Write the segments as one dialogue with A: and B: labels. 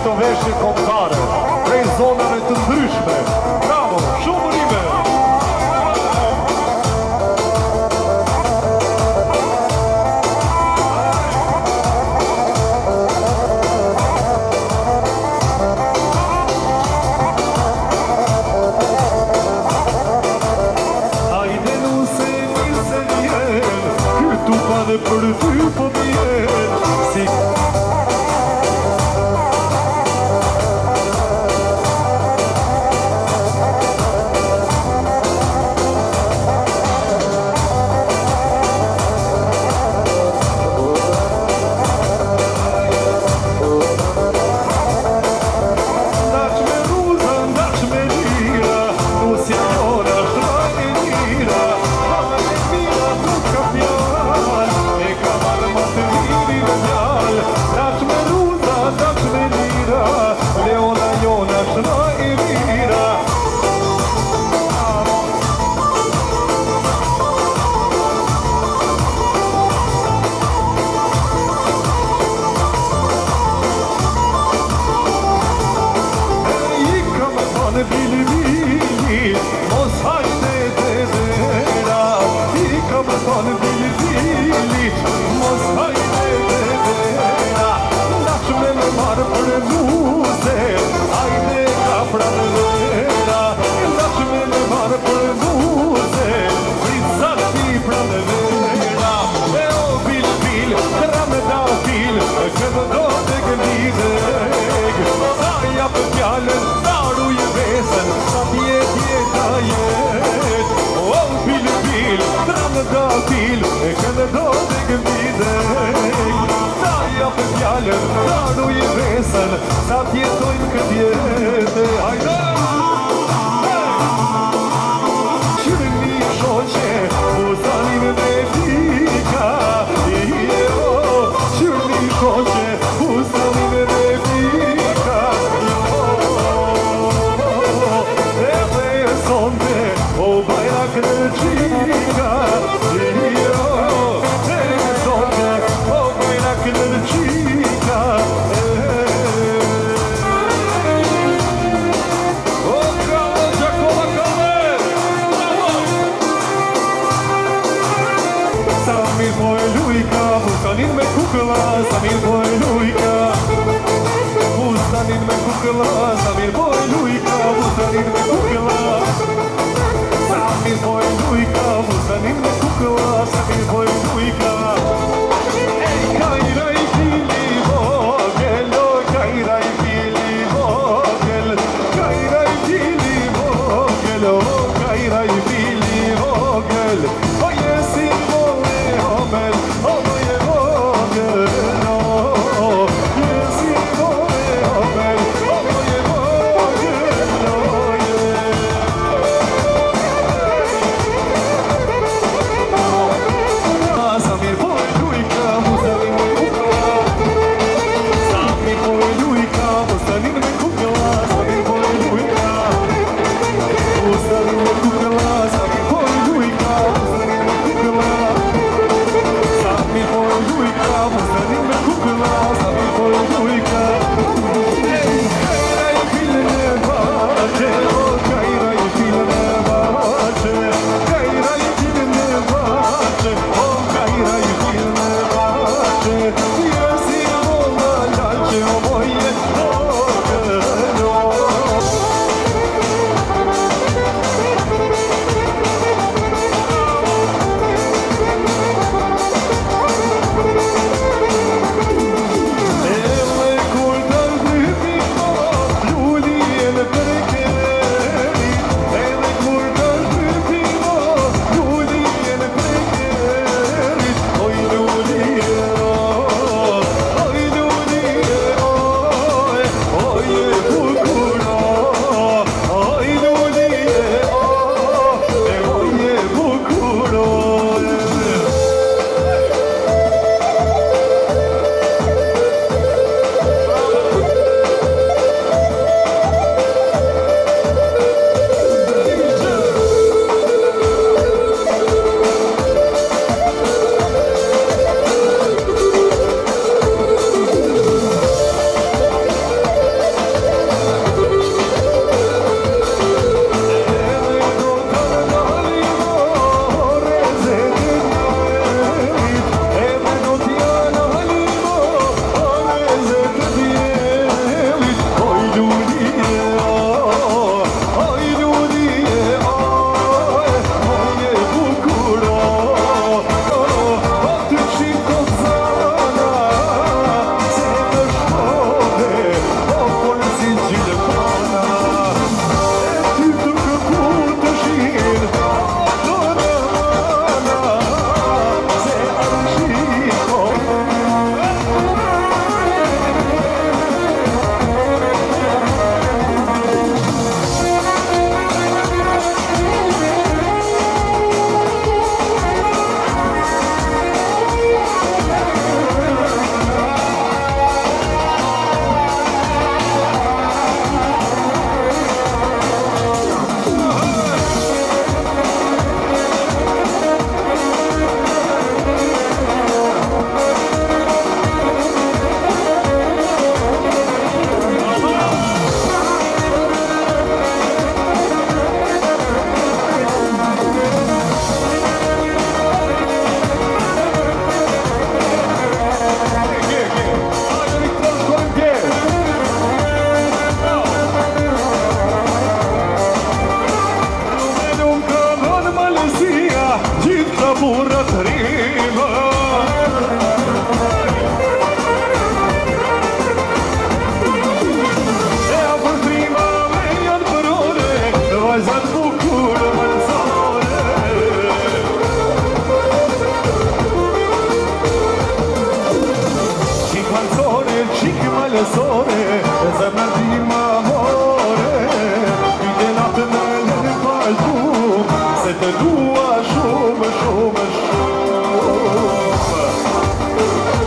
A: këto veshje kombëtare, prej zonave të ndryshme. Bravo, shumë urime!
B: Për ty po vjen si sa tjetojmë këtë jetë, hajde! Qërëni shoqe, u zanim me pika, qërëni shoqe, u zanim me pika, edhe e sonde, o bajrak në qika, edhe e sonde, o bajrak në qika, malësore, zemër ti ma more, Pyte natë në lënë paltum, se të dua shumë, shumë, shumë.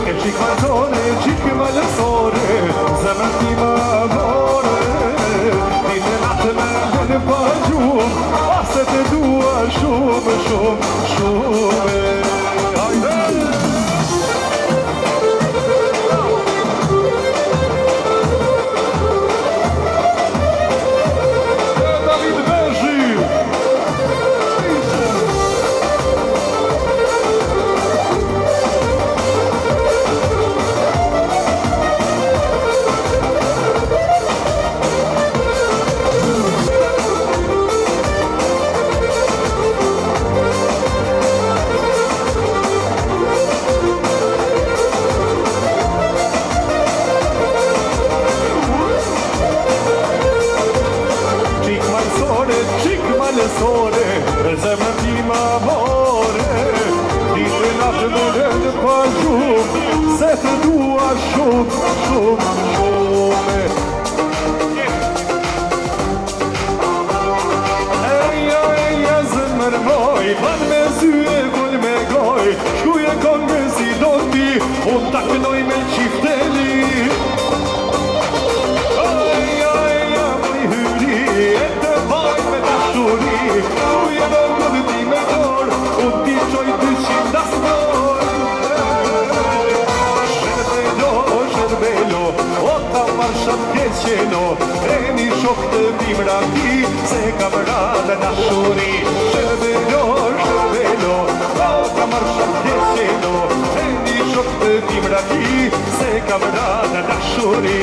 B: E qik malësore, qik malësore, zemër ti ma more, Pyte natë në lënë paltum, se të dua shumë, shumë, shumë. Zemër ti ma more, Dite natë në rëndë pa shumë, se të dua shumë, shumë, shumë. Eja, zemër moj, ban me sy e gull me goj, shkuje kon me si do ti, unë ta kënoj me qifteli. Eja, më i hyri, e të vaj me të shuri, shkuje do ti me dorë, unë ti qoj 200 dasnor. Sherbelo, o ta marshat pjeqeno, e një shok të bimra ti, se kam radhe na shuri. Sherbelo, o ta marshat pjeqeno, e një shok të bimra ti, se kam radhe na shuri.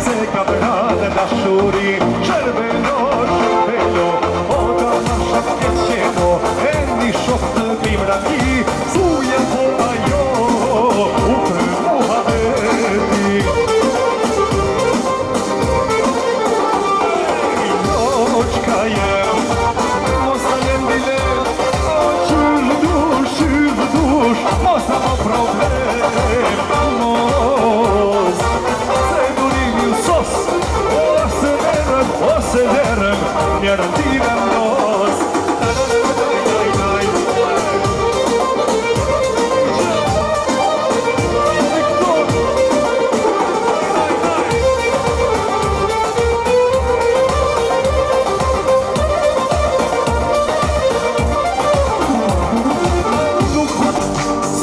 B: Se kamerade da shuri, Sherbelo, o ta marshat pjeqeno, e një shok të bimra ti, suje po ajo, u të muhabeti. Qka jem, mos të jem bilet, o qyrë dush, mos të më problem, mos. Ose derëm, njërën tine mos.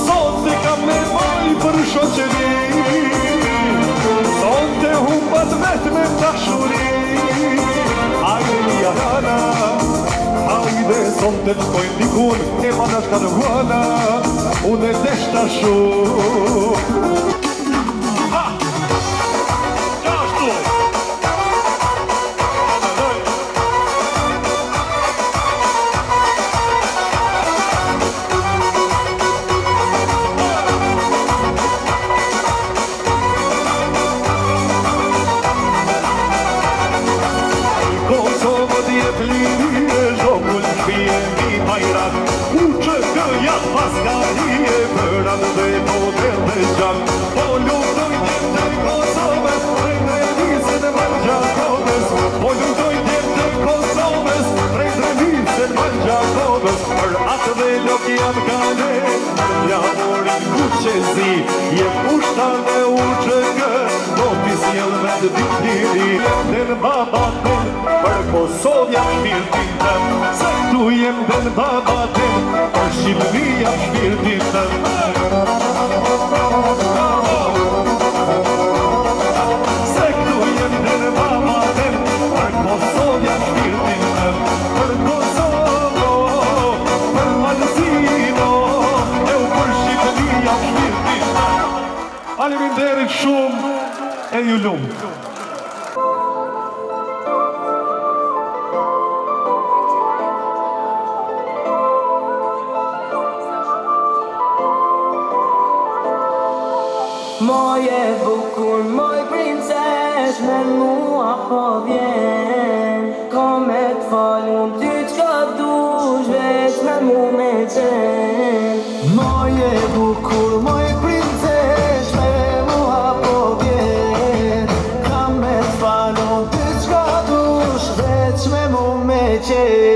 B: Sonte kam me moj për shoqeri, sonte humbat vetë me dashuri. Hajde, sonte të shkojnë dikun, e ma në shka në guana, unë e deshta shumë. Ha! Qashtu! Kosovë t'jep liri e zhokull shpije mi pajrat, u që këjat paskarije, përat dhe model dhe gjak, po luftoj tjem të Kosovës, prej drevisën e Valgjakovës, po luftoj tjem të Kosovës, prej drevisën Valgjakovës, për atë dhe lok jam kane, ja morin kuqezi, je pushta dhe u që kë, do t'i sjell me të ditiri, den babaten, për Kosovë jam shpirtin tëm, se tu jem den babaten, për Shqipëri jam shpirtin tëm. Se tu jem den babaten, për Kosovë jam shpirtin tëm, për Kosovo, për Malësino, e u për Shqipëri jam shpirtin tëm. Faleminderit shumë, e ju lumë.
C: Moje bukur, moj princesh, me mua po vjen, ko me t'fo mu me qenë.
D: Moje bukur, moj princesh, me mua po vjen. Kam me t'falu ty qka dush, veç me mu me qenë.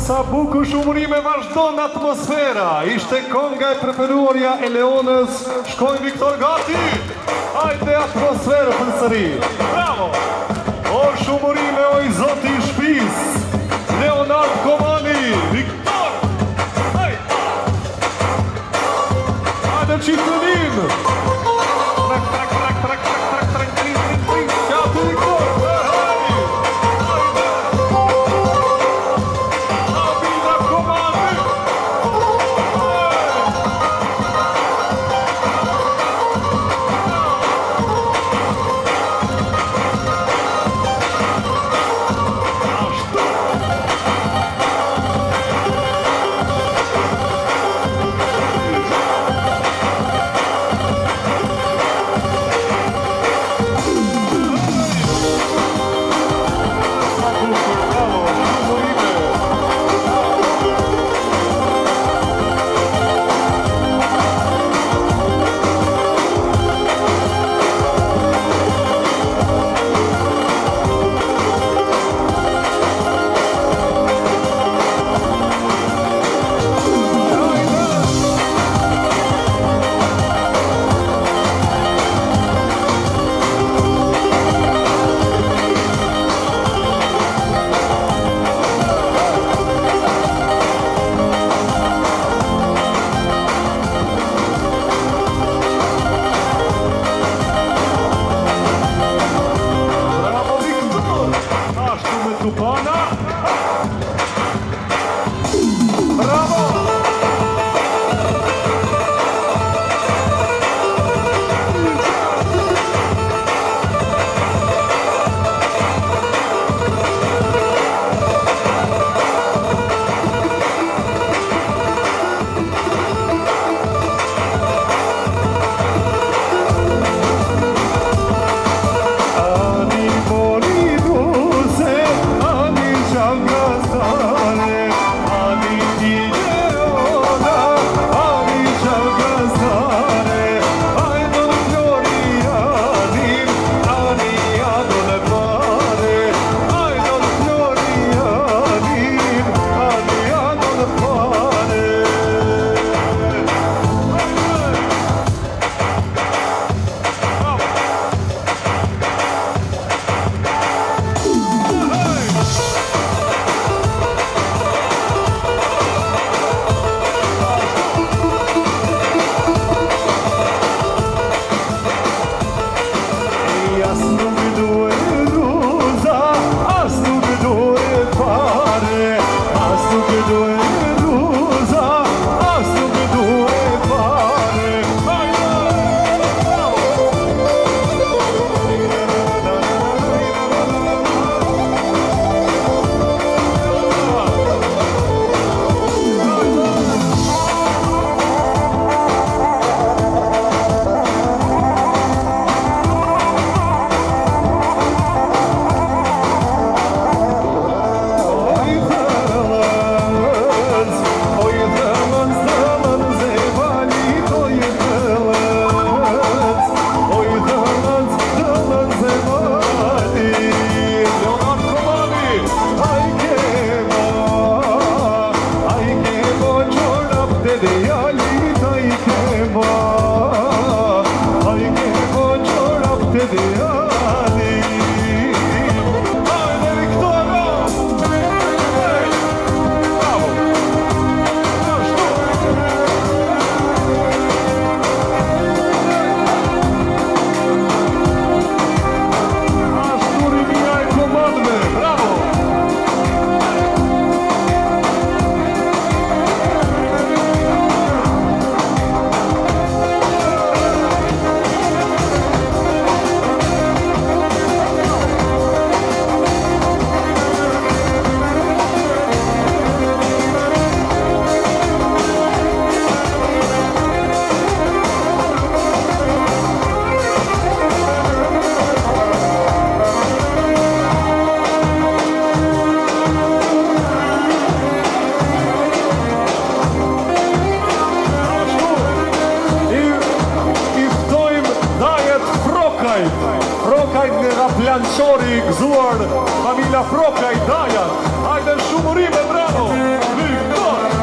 A: Sa bukur shumërime vazhdon atmosfera. Ishte konga e preferuarja e Leonës. Shkojnë Viktor gati. Hajde atmosferë për sëri. Bravo! O shumërime o i zoti i shpis. Leonard Komani. Viktor! Hajde! Hajde qitënin! Trak, trak, trak, trak, trak, trak, trak, trak, Gati Viktor! gëzuar familja Froka i Dajat. Hajde shumërime, bravo! Viktor!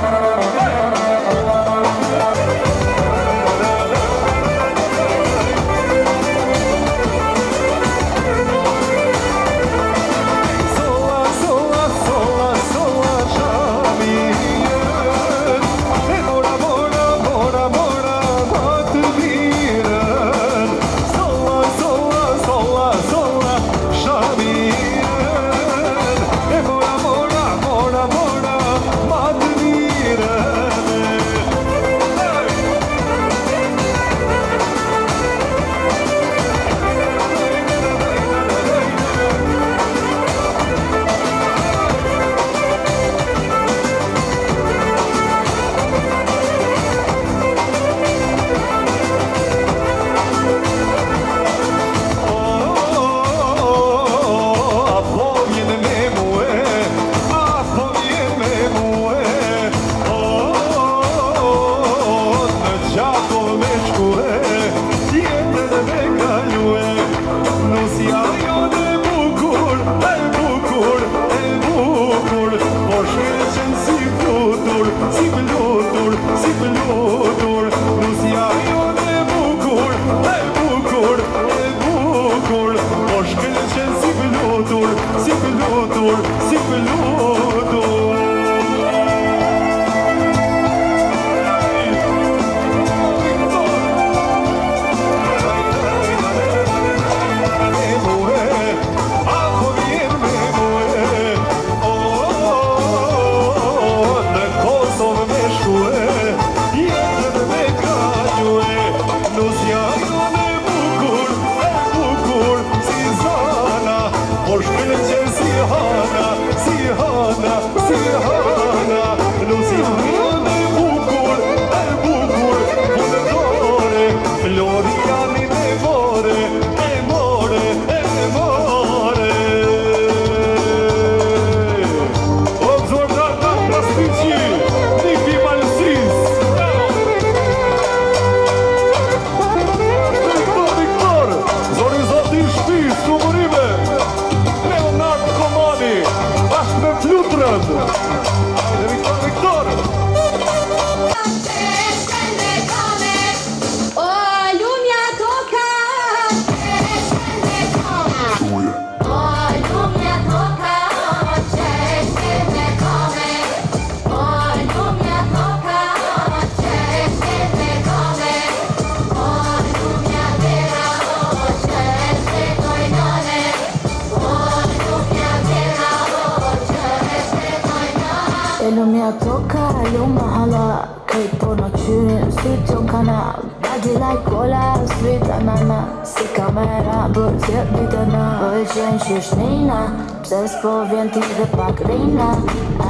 C: Lumea toka, lumea hala Kai porno qyrin, si ton kanal Body like cola, street anana Si kamera, bërë tjetë bitëna Pëlqen qysh nina Pse s'po vjen ti dhe pak rina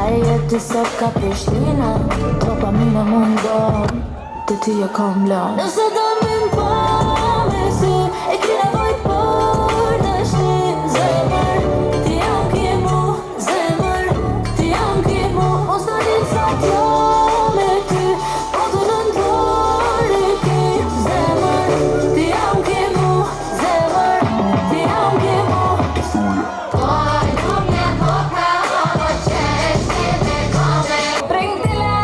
C: Aje jeti sot ka Prishtina Topa mine mundon Të ti e kom lon Nëse do m'im po me si E ki nevoj për dashni Zemër, ti jam ki mu Zemër, ti jam ki mu Mos të ditë sa t'jo me ty Po të nëndori ki Zemër, ti jam ki mu Zemër, ti jam ki mu Oj, lumea toka O qeshti me kome Printila,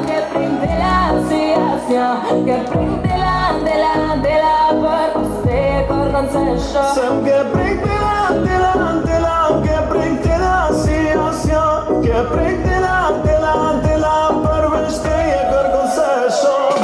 C: que printila si asja Que printila, për kuste kërkën se shok
D: Sem que printila, que printila si asja Que printila, për vështeje kërkën se shok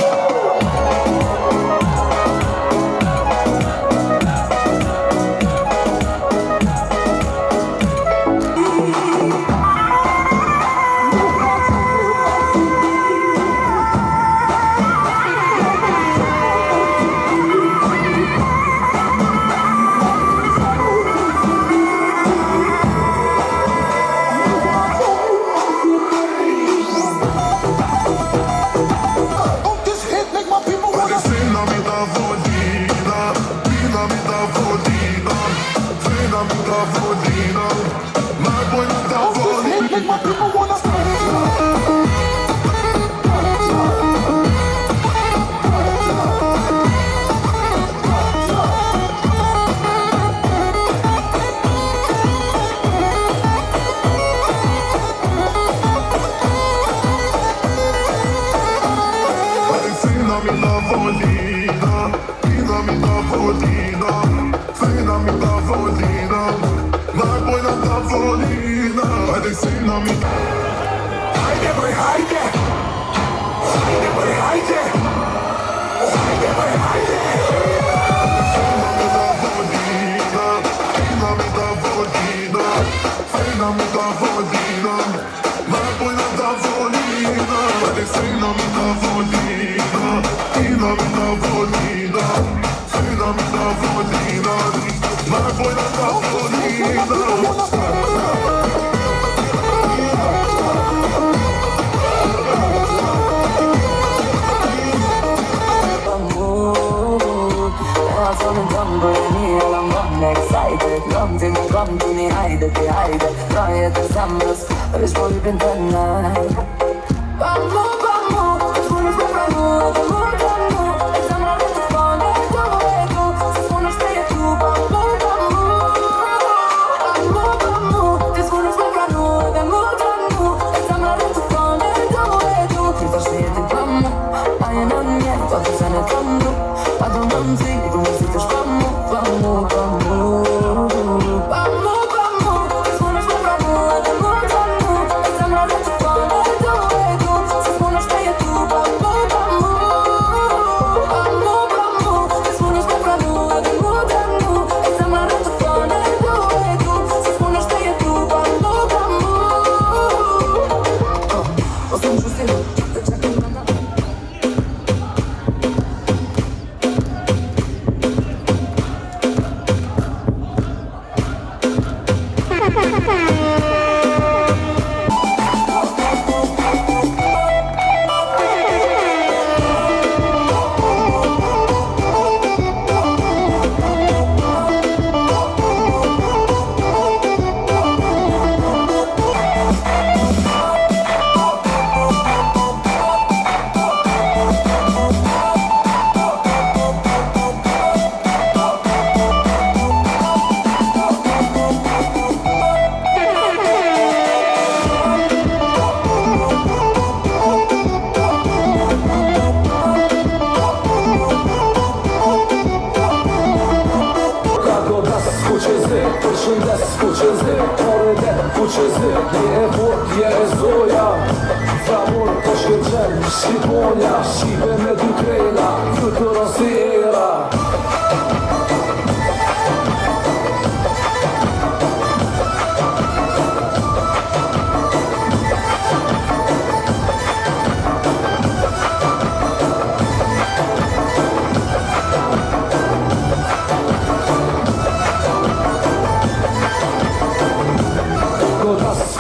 B: sejna mi Hajde boj, hajde Hajde boj, hajde Hajde boj, hajde Fejna me da vodina Fejna me da vodina Ma bojna da volina Hajde fejna me da vodina Fejna me da vodina Fejna me da vodina Ma bojna da volina
C: Kom to me, hajde, Traje tillsammans, vi slår upp en tenna Vamo, Svunnit med framo, vamo Vi samlar runt och spanar, jag och ego Så svunnit spelar tro, vamo Vi svunnit med framo, vamo Vi samlar runt och spanar, jag och ego Flyttar sig till vamo, ajen ungen Vad du sen är tando, vad de någonting Rummet sitter spammo, vamo
E: Shqiponia, Shqipe me dy krejna, fluturon si era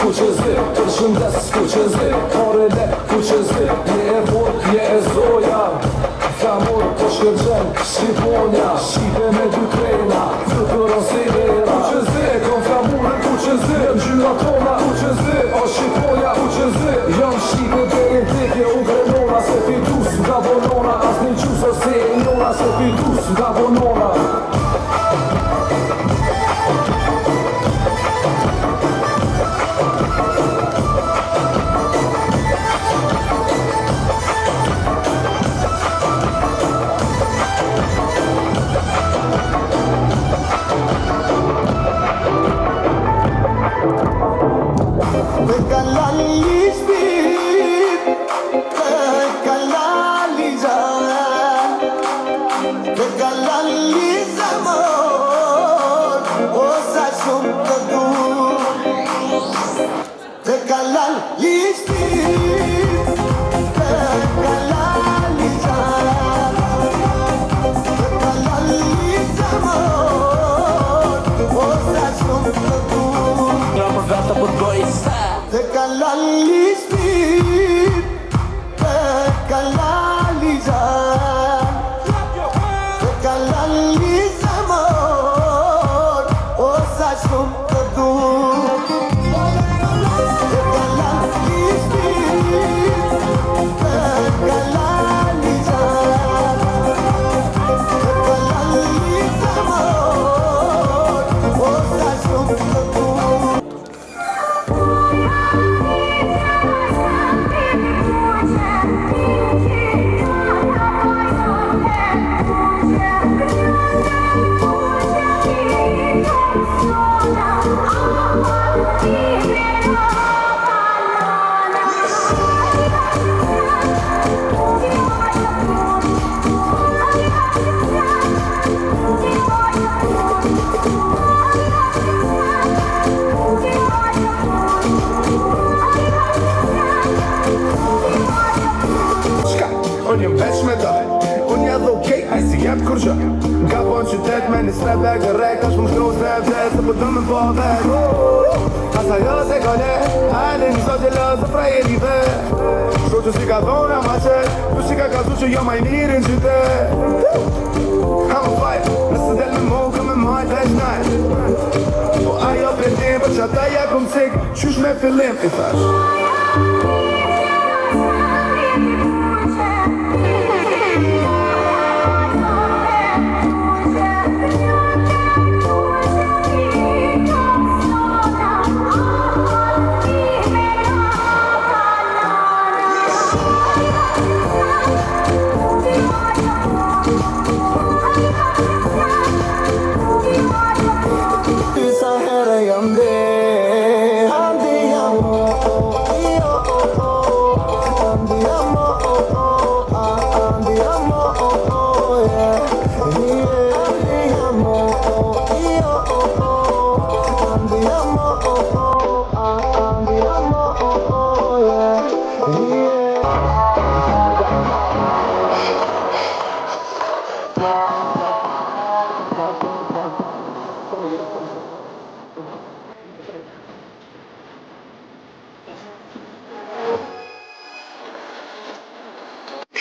E: Kuqëzi, përshëndes kuqëzi Korele kuqëzi, je e vot, je e zoja Flamur po shkërgjen, Shqiponia Shqipe me dy krejna, fluturon si era Kuqëzi, kom flamurën kuqëzi Jëm gjyra tona kuqëzi, o Shqiponia kuqëzi Jëm Shqipe deri t'ike u grenona Se fitus nga bonona, as një gjusë se e njona Se fitus nga bonona
D: Te kalali
F: Unë jem veç me daj, unë jadh okej, aj si jep kur gjë. Nga po në qytet me një snap back direkt, tash më shkru snap jet, se po dëm me po vet. Asa jo se kone, hajde një sot e lëzë pra e live. Shko që si ka dhona ma qet, tu si ka kazu që jo maj mirë në qytet. I'm a fight, nëse del me mo, ka me maj veç najt. Po ajo pendim, për që ata ja kom cik, qysh me fillim, i thash.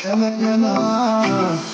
D: Come on.